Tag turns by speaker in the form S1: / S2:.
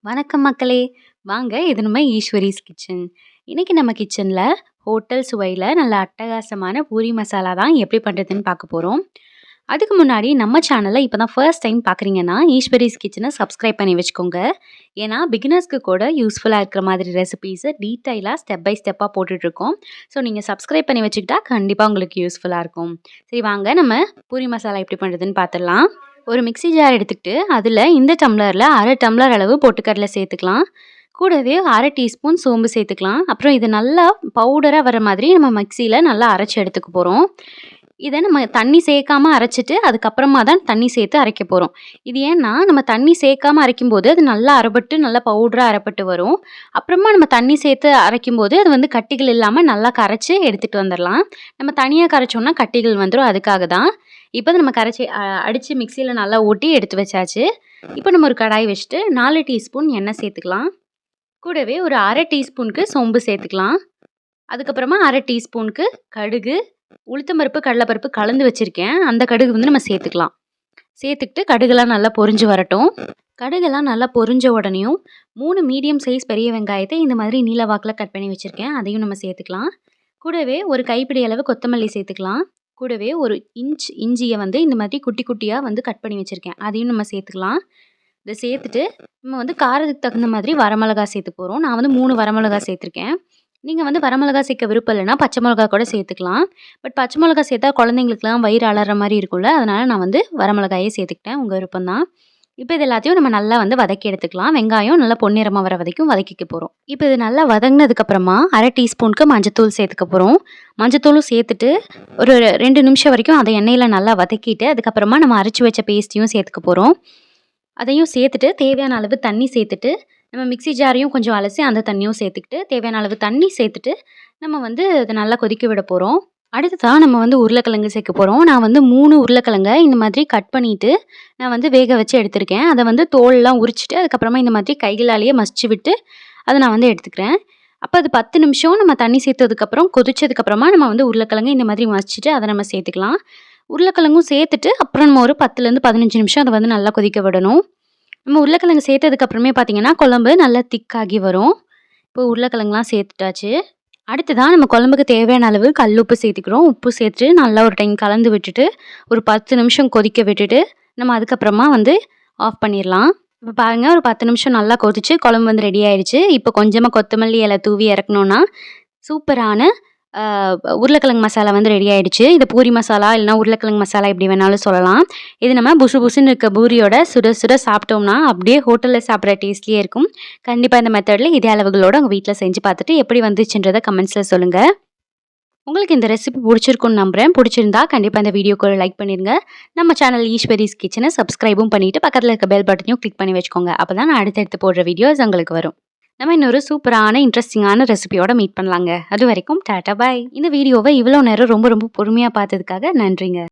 S1: வணக்கம் மக்களே! வாங்க இது நம்ம ஈஸ்வரிஸ் கிச்சன். இன்னைக்கு நம்ம கிச்சன்ல ஹோட்டல் சுவையில நல்ல அட்டகாசமான பூரி மசாலா தான் எப்படி பண்ணுறதுன்னு பார்க்க போறோம். அதுக்கு முன்னாடி நம்ம சேனலை இப்போ தான் ஃபர்ஸ்ட் டைம் பார்க்குறீங்கன்னா, ஈஸ்வரிஸ் கிச்சனை சப்ஸ்கிரைப் பண்ணி வச்சுக்கோங்க. ஏன்னா பிகினர்ஸ்க்கு கூட யூஸ்ஃபுல்லாக இருக்கிற மாதிரி ரெசிபீஸை டீட்டெயிலாக ஸ்டெப் பை ஸ்டெப்பாக போட்டுட்ருக்கோம். ஸோ நீங்கள் சப்ஸ்கிரைப் பண்ணி வச்சுக்கிட்டா கண்டிப்பாக உங்களுக்கு யூஸ்ஃபுல்லாக இருக்கும். சரி வாங்க நம்ம பூரி மசாலா எப்படி பண்ணுறதுன்னு பார்த்துடலாம். ஒரு மிக்ஸி ஜார் எடுத்துக்கிட்டு அதில் இந்த டம்ளரில் 1/2 டம்ளர் அளவு பொட்டுக்கடலை சேர்த்துக்கலாம். கூடவே 1/2 டீஸ்பூன் சோம்பு சேர்த்துக்கலாம். அப்புறம் இது நல்லா பவுடராக வர மாதிரி நம்ம மிக்ஸியில் நல்லா அரைச்சி எடுத்துக்க போகிறோம். இதை நம்ம தண்ணி சேர்க்காம அரைச்சிட்டு அதுக்கப்புறமா தான் தண்ணி சேர்த்து அரைக்க போகிறோம். இது ஏன்னா நம்ம தண்ணி சேர்க்காம அரைக்கும்போது அது நல்லா அரைப்பட்டு நல்லா பவுடராக அரைப்பட்டு வரும். அப்புறமா நம்ம தண்ணி சேர்த்து அரைக்கும்போது அது வந்து கட்டிகள் இல்லாமல் நல்லா கரைச்சி எடுத்துகிட்டு வந்துடலாம். நம்ம தனியாக கரைச்சோம்னா கட்டிகள் வந்துடும். அதுக்காக தான் இப்போ நம்ம கரைச்சி அடித்து மிக்சியில் நல்லா ஊட்டி எடுத்து வச்சாச்சு. இப்போ நம்ம ஒரு கடாய் வச்சுட்டு 4 டீஸ்பூன் எண்ணெய் சேர்த்துக்கலாம். கூடவே ஒரு 1/2 டீஸ்பூனுக்கு சோம்பு சேர்த்துக்கலாம். அதுக்கப்புறமா 1/2 டீஸ்பூனுக்கு கடுகு, உளுத்தம்பருப்பு, கடலைப்பருப்பு கலந்து வச்சுருக்கேன். அந்த கடுகு வந்து நம்ம சேர்த்துக்கலாம். சேர்த்துக்கிட்டு கடுகுலாம் நல்லா பொரிஞ்சு வரட்டும். கடுகெல்லாம் நல்லா பொரிஞ்ச உடனேயும் 3 மீடியம் சைஸ் பெரிய வெங்காயத்தை இந்த மாதிரி நீல வாக்கில் கட் பண்ணி வச்சுருக்கேன். அதையும் நம்ம சேர்த்துக்கலாம். கூடவே ஒரு கைப்பிடி அளவு கொத்தமல்லி சேர்த்துக்கலாம். கூடவே ஒரு இன்ச் இஞ்சியை வந்து இந்த மாதிரி குட்டி குட்டியாக வந்து கட் பண்ணி வச்சுருக்கேன். அதையும் நம்ம சேர்த்துக்கலாம். இதை சேர்த்துட்டு நம்ம வந்து காரத்துக்கு தகுந்த மாதிரி வரமிளகா சேர்த்து போகிறோம். நான் வந்து 3 வரமிளகா சேர்த்துருக்கேன். நீங்கள் வந்து வரமிளகா சேர்க்க விருப்பம் இல்லைன்னா பச்சை மிளகா கூட சேர்த்துக்கலாம். பட் பச்சை மிளகா சேர்த்தா குழந்தைங்களுக்குலாம் வயிறு அலற மாதிரி இருக்கும்ல, அதனால் நான் வந்து வரமிளகாயே சேர்த்துக்கிட்டேன். உங்கள் விருப்பம் தான். இப்போ இது எல்லாத்தையும் நம்ம நல்லா வந்து வதக்கி எடுத்துக்கலாம். வெங்காயம் நல்லா பொன்னிறமாக வர வரைக்கும் வதக்கிக்க போகிறோம். இப்போ இது நல்லா வதங்கினதுக்கப்புறமா 1/2 டீஸ்பூனுக்கு மஞ்சத்தூள் சேர்த்துக்க போகிறோம். மஞ்சத்தூளும் சேர்த்துட்டு ஒரு 2 நிமிஷம் வரைக்கும் அதை எண்ணெயில் நல்லா வதக்கிட்டு அதுக்கப்புறமா நம்ம அரைச்சி வச்ச பேஸ்ட்டையும் சேர்த்துக்க போகிறோம். அதையும் சேர்த்துட்டு தேவையான அளவு தண்ணி சேர்த்துட்டு நம்ம மிக்ஸி ஜாரையும் கொஞ்சம் அலசி அந்த தண்ணியும் சேர்த்துக்கிட்டு தேவையான அளவு தண்ணி சேர்த்துட்டு நம்ம வந்து அதை நல்லா கொதிக்க விட போகிறோம். அடுத்ததாக நம்ம வந்து உருளைக்கிழங்கு சேர்க்க போகிறோம். நான் வந்து 3 உருளைக்கிழங்கை இந்த மாதிரி கட் பண்ணிவிட்டு நான் வந்து வேக வச்சு எடுத்திருக்கேன். அதை வந்து தோலெலாம் உரிச்சிட்டு அதுக்கப்புறமா இந்த மாதிரி கைகளாலேயே மசிச்சு விட்டு அதை நான் வந்து எடுத்துக்கிறேன். அப்போ அது 10 நிமிஷம் நம்ம தண்ணி சேர்த்ததுக்கப்புறம் கொதிச்சதுக்கப்புறமா நம்ம வந்து உருளைக்கிழங்கு இந்த மாதிரி மசிச்சுட்டு அதை நம்ம சேர்த்துக்கலாம். உருளைக்கிழங்கும் சேர்த்துட்டு அப்புறம் நம்ம ஒரு 10லேருந்து 15 நிமிஷம் அதை வந்து நல்லா கொதிக்க விடணும். நம்ம உருளைக்கிழங்கு சேர்த்ததுக்கப்புறமே பார்த்திங்கன்னா குழம்பு நல்லா திக்காகி வரும். இப்போ உருளைக்கிழங்குலாம் சேர்த்துட்டாச்சு. அடுத்ததான் நம்ம குழம்புக்கு தேவையான அளவு கல் உப்பு சேர்த்துக்கிறோம். உப்பு சேர்த்துட்டு நல்லா ஒரு டைம் கலந்து விட்டுட்டு ஒரு 10 நிமிஷம் கொதிக்க விட்டுட்டு நம்ம அதுக்கப்புறமா வந்து ஆஃப் பண்ணிடலாம். இப்போ பாருங்கள், ஒரு 10 நிமிஷம் நல்லா கொதிச்சு குழம்பு வந்து ரெடி ஆயிடுச்சு. இப்போ கொஞ்சமாக கொத்தமல்லி இலை தூவி இறக்கணுன்னா சூப்பரான உருளைக்கிழங்கு மசாலா வந்து ரெடி ஆகிடுச்சு. இது பூரி மசாலா இல்லைனா உருளைக்கிழங்கு மசாலா எப்படி வேணாலும் சொல்லலாம். இது நம்ம புசு புசுன்னு இருக்க பூரியோட சுட சுட சாப்பிட்டோம்னா அப்படியே ஹோட்டலில் சாப்பிட்ற டேஸ்ட்லேயே இருக்கும். கண்டிப்பாக இந்த மெத்தடில் இதே அளவுகளோடு உங்கள் வீட்டில் செஞ்சு பார்த்துட்டு எப்படி வந்துச்சுன்றதை கமெண்ட்ஸில் சொல்லுங்கள். உங்களுக்கு இந்த ரெசிபி பிடிச்சிருக்குன்னு நம்புகிறேன். பிடிச்சிருந்தா கண்டிப்பாக இந்த வீடியோக்கு ஒரு லைக் பண்ணிடுங்க. நம்ம சேனல் ஈஸ்வரிஸ் கிச்சனை சப்ஸ்கிரைபும் பண்ணிவிட்டு பக்கத்தில் இருக்க பெல் பட்டனையும் கிளிக் பண்ணி வச்சுக்கோங்க. அப்போ தான் நான் அடுத்தடுத்து போடுற வீடியோஸ் உங்களுக்கு வரும். நம்ம இன்னொரு சூப்பரான இன்ட்ரெஸ்டிங்கான ரெசிபியோட மீட் பண்ணலாங்க. அது வரைக்கும் டாட்டா பாய். இந்த வீடியோவை இவ்வளோ நேரம் ரொம்ப பொறுமையாக பார்த்ததுக்காக நன்றிங்க.